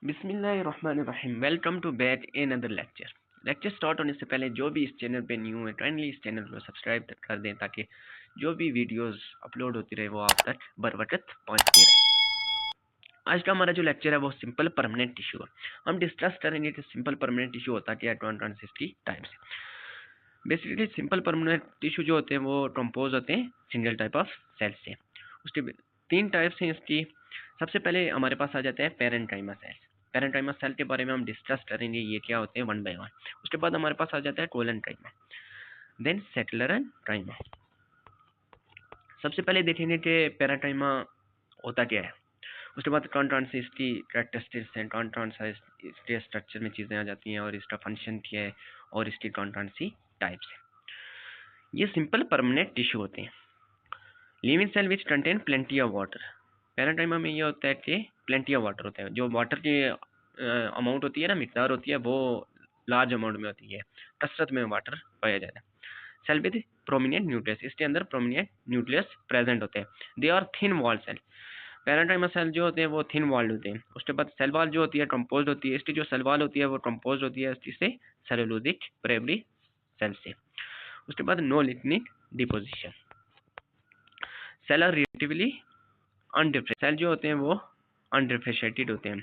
बिस्मिल्लाहिर्रहमानिर्रहीम। Welcome to back in other lecture start होने से पहले जो भी इस चैनल पे न्यू है काइंडली इस चैनल को सब्सक्राइब कर दें ताकि जो भी वीडियोस अपलोड होती रहे वो आप तक बर वक्त पहुँचती रहे। आज का हमारा जो लेक्चर है वो सिंपल परमानेंट टिश्यू है। हम डिस्कस करेंगे कि सिंपल परमानेंट टिश्यू होता क्या है कौन से इसकी टाइप्स है। बेसिकली सिंपल परमानेंट टिश्यू जो होते हैं वो कंपोज होते हैं सिंगल टाइप ऑफ सेल से। उसके तीन टाइप्स हैं इसकी। सबसे पहले हमारे पास आ जाता है पेरेंटाइमा सेल्स। पेरेंटाइमा सेल के बारे में हम डिस्कस करेंगे ये क्या होते हैं वन बाय वन। उसके बाद हमारे पास आ जाता है कोलेंट्राइमा, देन सेटलरेंट्राइमा। सबसे पहले देखेंगे कि पेरेंटाइमा होता क्या है। उसके बाद कौन से इसकी कैरेक्टरिस्टिक्स हैं, कौन सा इसके स्ट्रक्चर में चीज़ें आ जाती हैं और इसका फंक्शन क्या है और इसकी कौन सी टाइप्स हैं। ये सिंपल परमानेंट टिश्यू होते हैं। Living cell which contain plenty of water. Parenchyma में ये होता है कि प्लेंटी ऑफ वाटर होता है, जो वाटर की अमाउंट होती है ना, मिकदार होती है वो लार्ज अमाउंट में होती है, कसरत में वाटर पाया जाता है। सेल विद प्रोमिनेंट न्यूक्लियस, इसके अंदर प्रोमिनेंट न्यूक्लियस प्रेजेंट होते हैं। They are thin wall cell. Parenchyma cell जो होते हैं वो थिन वॉल्ड होते हैं। उसके बाद सेल वॉल जो होती है कंपोज होती है, इसकी जो सेल वॉल होती है वो कंपोज होती है इससे सेलुलोजिक प्राइमरी सेल से। उसके बाद no lignin deposition. Cell are relatively undifferentiated. Cell जो होते हैं वो अनडिफरेंशिएटेड होते हैं।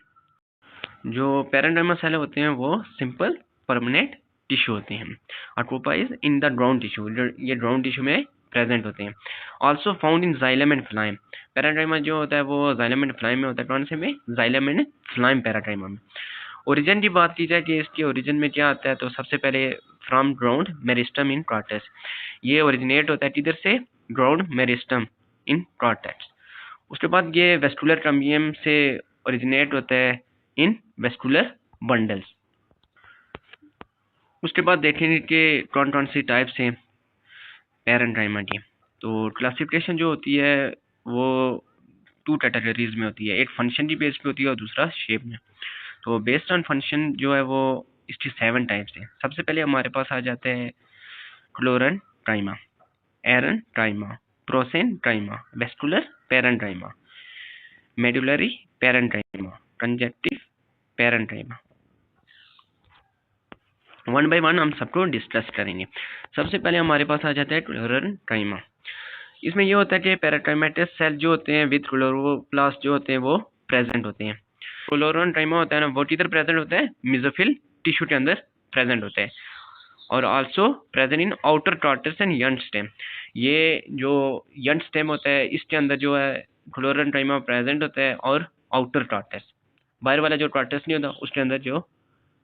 जो पेरेंटाइमा सेल होते हैं वो सिंपल परमानेंट टिश्यू होते हैं। Occupies in the ground tissue, ये ग्राउंड टिश्यू में प्रेजेंट होते हैं। Also found in xylem and phloem. Parenchyma जो होता है वो जाइलम एंड फ्लाइम में होता है। कौन से में? जाइलम एंड फ्लाइम पेरेंटाइमा में। ओरिजिन की बात की जाए कि इसके ओरिजिन में क्या आता है, तो सबसे पहले from ground meristem in cortex. ये ओरिजिनेट होता है किधर से? ग्राउंड मेरिस्टम इन कॉर्टेक्स। उसके बाद ये वेस्कुलर कैम्बियम से ओरिजिनेट होता है इन वेस्कुलर बंडल्स। उसके बाद देखेंगे कि कौन सी टाइप्स हैं पेरेंटाइमा की। तो क्लासिफिकेशन जो होती है वो टू कैटेगरीज में होती है, एक फंक्शन की बेस पे होती है और दूसरा शेप में। तो बेस्ड ऑन फंक्शन जो है वो इसकी 7 टाइप्स हैं। सबसे पहले हमारे पास आ जाते हैं chlorenchyma, aerenchyma, prosenchyma, vascular parenchyma, medullary parenchyma, conjunctive parenchyma. One by one हम सबको डिस्कस करेंगे। सबसे पहले हमारे पास आ जाता है क्लोरेंटाइमा। इसमें ये होता है कि पेरेंटाइमेटस सेल जो होते हैं विद क्लोरोप्लास्ट जो होते हैं वो प्रेजेंट होते हैं। क्लोरेंटाइमा होता है ना, वो किधर प्रेजेंट होता है? मेसोफिल टिश्यू के अंदर प्रेजेंट होता है और also present in outer cortex and young stem. ये जो यंग स्टेम होता है इसके अंदर जो है क्लोरेंटाइमा प्रेजेंट होता है और आउटर कॉर्टेक्स, बाहर वाला जो कॉर्टेक्स नहीं होता उसके अंदर जो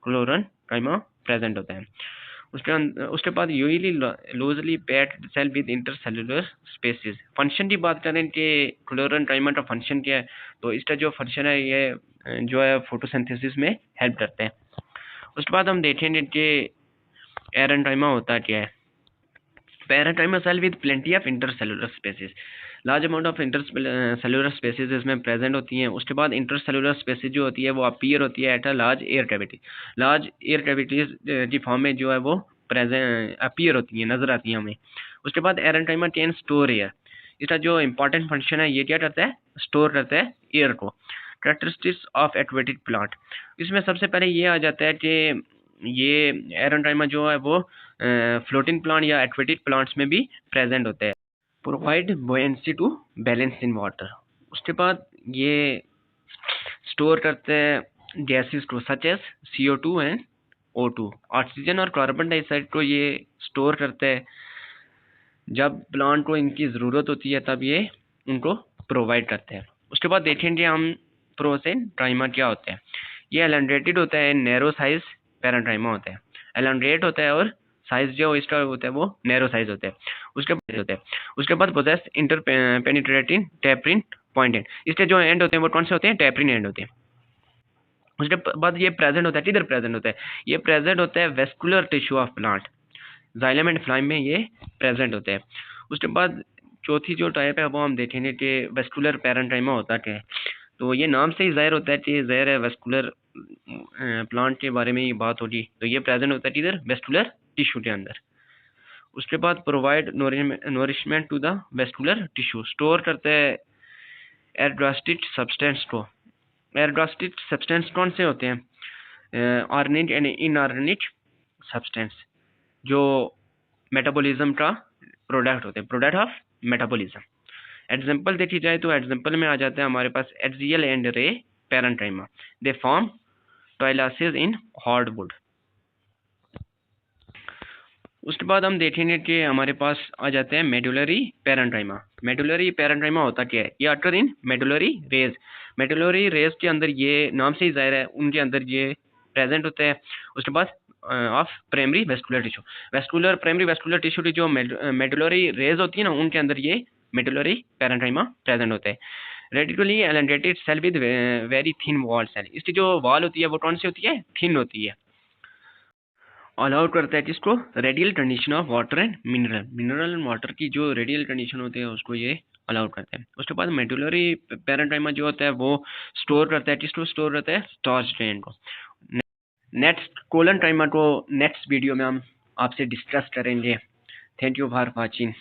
क्लोरेंटाइमा प्रेजेंट होता है। उसके बाद usually loosely packed cell with intercellular spaces. Function की बात करें कि क्लोरेंटाइमा का फंक्शन क्या है, तो इसका जो फंक्शन है ये जो है फोटोसिंथेसिस में हेल्प करते हैं। उसके बाद हम देखेंगे कि एरेंटाइमा होता क्या है। Parenchyma cell with plenty of intercellular spaces, large amount of intercellular spaces इसमें प्रेजेंट होती हैं। उसके बाद इंटरसेलुलर स्पेसेस जो होती है वो अपीयर होती है at a large air cavity. Large air cavities की फॉर्म में जो है वो प्रेजेंट अपीयर होती है, नजर आती है हमें। उसके बाद एरेंटाइमा कैन स्टोर एयर। इसका जो इंपॉर्टेंट फंक्शन है ये क्या करता है? स्टोर करता है एयर को। कैरेक्टरिस्टिक्स ऑफ एक्वेटिक प्लांट, इसमें सबसे पहले ये आ जाता है कि ये एरेंटाइमा जो है वो फ्लोटिंग प्लांट या एक्वेटिक प्लांट्स में भी प्रेजेंट होते हैं। Provide buoyancy to balance in water. उसके बाद ये स्टोर करते हैं गैसेस को such as CO2 and O2। Oxygen और कार्बन डाइऑक्साइड को ये स्टोर करते हैं। जब प्लांट को इनकी ज़रूरत होती है तब ये उनको प्रोवाइड करते हैं। उसके बाद देखेंगे हम प्रोसेंटाइमा क्या होता है। ये एलेंड्रेटेड होता है, नैरो साइज पेरेंटाइमा होता है। एलेंड्रेट होता है और साइज जो इसका होता है वो नैरो साइज होता है। उसके बाद possess inter penetrating tapering point end. इसके जो एंड होते हैं वो कौन से होते हैं? टैपरिन एंड होते हैं। उसके बाद ये प्रेजेंट होता है, किधर प्रेजेंट होता है? ये प्रेजेंट होता है vascular tissue of plant, xylem and phloem में ये प्रेजेंट होते हैं। उसके बाद चौथी जो टाइप है वो हम देखेंगे कि वेस्कुलर पेरेंटाइमा होता क्या है। तो ये नाम से ही जाहिर होता है कि जाहिर है वेस्कुलर प्लांट के बारे में ये बात होगी, तो ये प्रेजेंट होता है किधर? वेस्कुलर टिश्यू के अंदर। उसके बाद provide nourishment to the vascular tissue, store करते हैं एड्रास्टिक सब्सटेंस को एरोड्रास्टिक सब्सटेंस कौन से होते हैं? ऑर्गेनिक एंड इनऑर्गेनिक सब्सटेंस जो मेटाबॉलिज्म का प्रोडक्ट होते हैं, प्रोडक्ट ऑफ मेटाबॉलिज्म। एग्जाम्पल देखी जाए तो एग्जाम्पल में आ जाता है हमारे पास एक्सियल एंड रे पैरेंटाइमा, दे फॉर्म टॉयलासिस इन हार्डवुड। उसके बाद हम देखेंगे कि हमारे पास आ जाते हैं मेडुलरी पैरेंटाइमा। मेडुलरी पैरेंटाइमा होता क्या है? ये अटर इन मेडुलरी रेज। मेडुलरी रेज के अंदर ये नाम से ही जाहिर है उनके अंदर ये प्रेजेंट होते हैं। उसके बाद of primary vascular tissue, vascular primary vascular tissue की जो मेडुलरी रेज होती है ना, उनके अंदर ये मेडुलरी पैरेंटाइमा प्रेजेंट होते हैं। Radially elongated cell with very thin wall cell, इसकी जो वॉल होती है वो कौन सी होती है? थिन होती है। अलाउड करता है किसको? Radial condition of water and mineral, mineral and water की जो रेडियल कंडीशन होते हैं उसको ये अलाउड करते हैं। उसके बाद मेडुलरी पैरेंटाइमा जो होता है वो स्टोर करता है, किसको स्टोर करता है? स्टार्च ग्रेन को। नेक्स्ट कोलन टाइमा को नेक्स्ट वीडियो में हम आपसे डिस्कस करेंगे। Thank you for watching.